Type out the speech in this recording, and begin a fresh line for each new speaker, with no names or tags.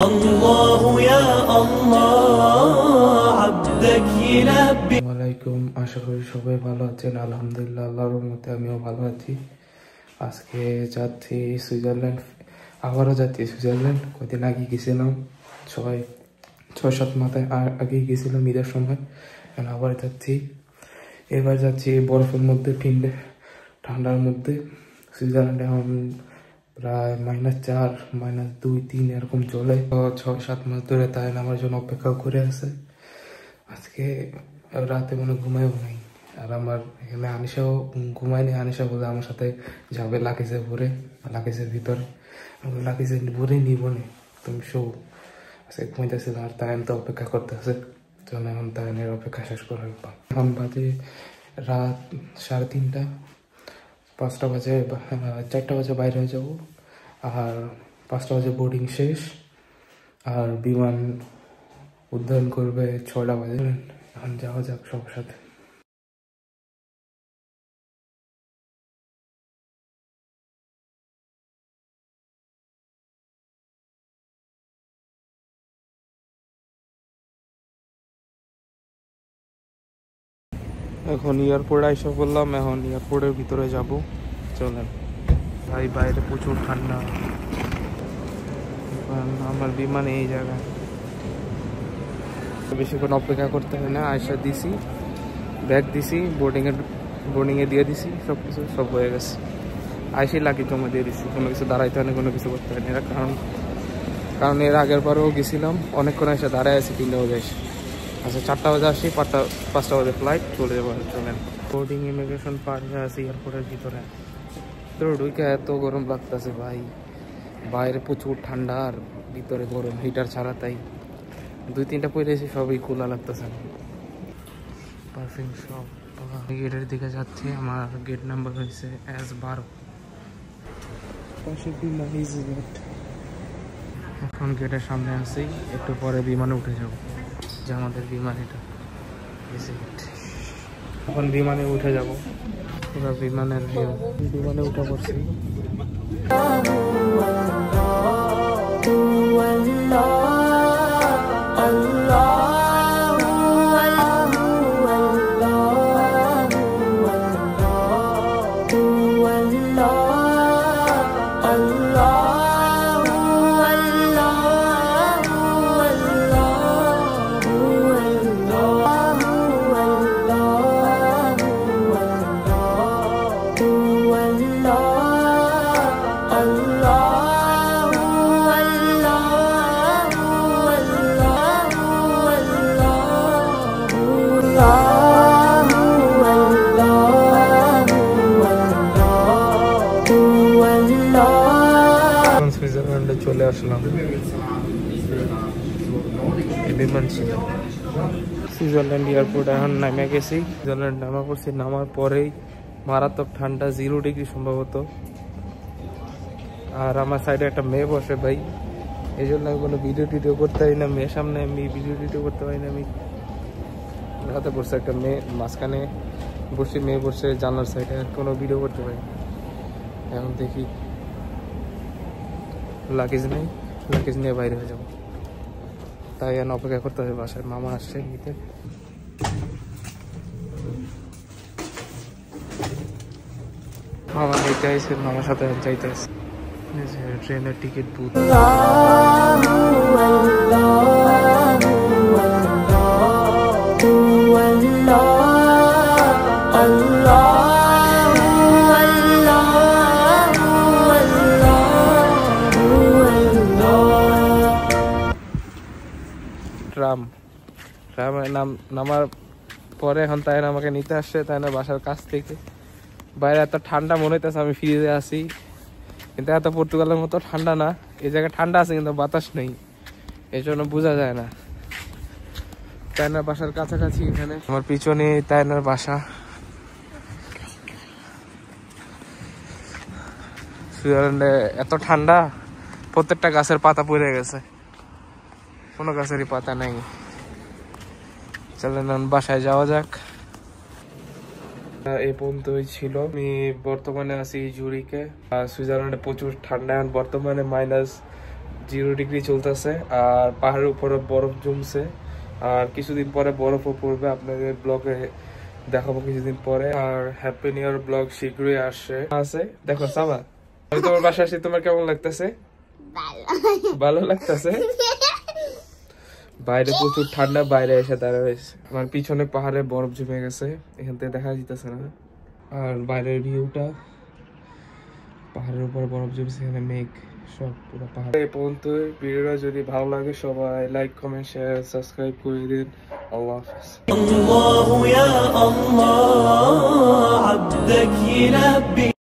الله يا الله عبدك يلبي
ওয়ালাইকুম আশা করি সবাই ভালো আছেন আলহামদুলিল্লাহ আল্লাহর রহমতে আমিও ভালো আছি আজকে যাচ্ছি সুইজারল্যান্ড আবারও যাচ্ছি সুইজারল্যান্ড কদিন আগে গেছিলাম 6-7 মাসে আগে গেছিলাম ঈদের সময় এখন আবার যাচ্ছি এবার যাচ্ছি বরফের মধ্যে ঠান্ডার মধ্যে সুইজারল্যান্ডে এখন প্রায় -4 -2-3 এরকম চলে 6-7 মাস ধরে তাই আমার জন্য অপেক্ষা করে আছে আজকে রাতে মনে ঘুমাইও নাই আর আমার এখানে আনিশাও ঘুমায়নি আনিশা বলে আমার সাথে যাবে লাগেজের ভিতরে লাগেজের ভরে নিব নে তুমি শো আজকে ঘুমাইতেছিল আর তাইন তো অপেক্ষা করতেছে চলো এখন তাইনের অপেক্ষা শেষ করে এখন বাজে রাত 3:30 5টা বাজে 4টা বাজে বাইরে হয়ে যাবো আর 5টা বাজে বোর্ডিং শেষ আর বিমান উড্ডয়ন করবে 6টা বাজে এখন যাওয়া যাক সবার সাথে এখন এয়ারপোর্ট আইসা বললাম এখন এয়ারপোর্টের ভিতরে যাব চলেন ভাই বাইরে প্রচুর ঠান্ডা আমার বিমানে এই জায়গায় বেশিক্ষণ অপেক্ষা করতে হয় না আইসা দিছি ব্যাগ দিছি বোর্ডিংয়ে দিয়ে দিছি সব হয়ে গেছে আইসি লাকি জমা দিয়ে দিছি কোনো কিছু দাঁড়াইতে হয় না কোনো কিছু করতে হয় না কারণ এর আগের বারও গেছিলাম অনেকক্ষণ এসে দাঁড়ায় আছি 3টা বাজে আসি আচ্ছা 4টা বাজে আসি 5টা বাজে ফ্লাইট চলে যাবো চলেন বোর্ডিং ইমিগ্রেশন পার হয়ে আছে এয়ারপোর্টের ভিতরে তো ঢুকে এত গরম লাগতেছে ভাই বাইরে প্রচুর ঠান্ডা আর ভিতরে গরম হিটার ছাড়া তাই 2-3টা পরে এসে সবই খোলা লাগতেছে পারফিউম শপ গেটের দিকে যাচ্ছি আমার গেট নাম্বার হয়েছে S12 এখন গেটের সামনে আছি একটু পরে বিমানে উঠে যাব যে আমাদের বিমান এটা এখন বিমানে উঠে যাব পুরো বিমানের ভিউ বিমানে উঠে পড়ছি সুইজারল্যান্ডে চলে আসলাম বিমান ছিল সুইজারল্যান্ড এয়ারপোর্ট এখন নামে গেছি সুইজারল্যান্ড নামা পড়ছি নামার পরেই মারাত্মক ঠান্ডা 0 ডিগ্রি সম্ভবত আর আমার সাইডে একটা মেয়ে বসে ভাই এই জন্য আমি কোনো ভিডিও করতে পারি না মেয়ের সামনে আমি ভিডিও করতে পারি না আমি রাতে বসে একটা মেয়ে মাঝখানে মেয়ে বসে জানলার সাইডে আর কোনো ভিডিও করতে পারি এখন দেখি লাগেজ নিয়ে বাইরে হয়ে যাবো তাই এখন অপেক্ষা করতে হবে বাসায় মামা আসছে নিতে মামা নিতে আসছে মামার সাথে যাইতে আসছে ট্রেনের টিকিট বুক ট্রামে নামার পরে এখন তাই আমাকে নিতে আসছে তাই না বাসার কাছ থেকে বাইরে এত ঠান্ডা মনে হইতেছে আমি ফ্রিজে আছি কিন্তু এত পর্তুগালের মতো ঠান্ডা না এই জায়গায় ঠান্ডা আছে কিন্তু বাতাস নেই এই জন্য বোঝা যায় না তাইনার বাসার কাছাকাছি এখানে আমার পিছনে তাইনার বাসা সুইজারল্যান্ডে এত ঠান্ডা প্রত্যেকটা গাছের পাতা পড়ে গেছে কোনো গাছেরই পাতা নাই চলেন বাসায় যাওয়া যাক এই পর্যন্তই ছিল। আমি বর্তমানে আছি জুরিকে। সুইজারল্যান্ডে প্রচুর ঠান্ডা, বর্তমানে 0 ডিগ্রি চলতেছে আর পাহাড়ের উপরে বরফ জমছে আর কিছুদিন পরে বরফও পড়বে আপনাদের ব্লগে দেখাবো কিছুদিন পরে আর হ্যাপি নিউ ইয়ার ব্লগ শীঘ্রই আসে দেখো সাবা আমি তোমার বাসায় আসি তোমার কেমন লাগতেছে ভালো লাগতেছে বাইরে প্রচুর ঠান্ডা বাইরে এসে দাঁড়া হয়েছে আমার পিছনে পাহাড়ে বরফ জমে গেছে এখান থেকে দেখা যেতেছে না আর বাইরের ভিউটা পাহাড়ের উপর বরফ জমছে এখানে মেঘ সব পুরো পাহাড় এই পর্যন্ত ভিডিওটা যদি ভালো লাগে সবাই লাইক কমেন্ট শেয়ার সাবস্ক্রাইব করে দিন আল্লাহ হাফেজ
الله يا الله عبدك يلبي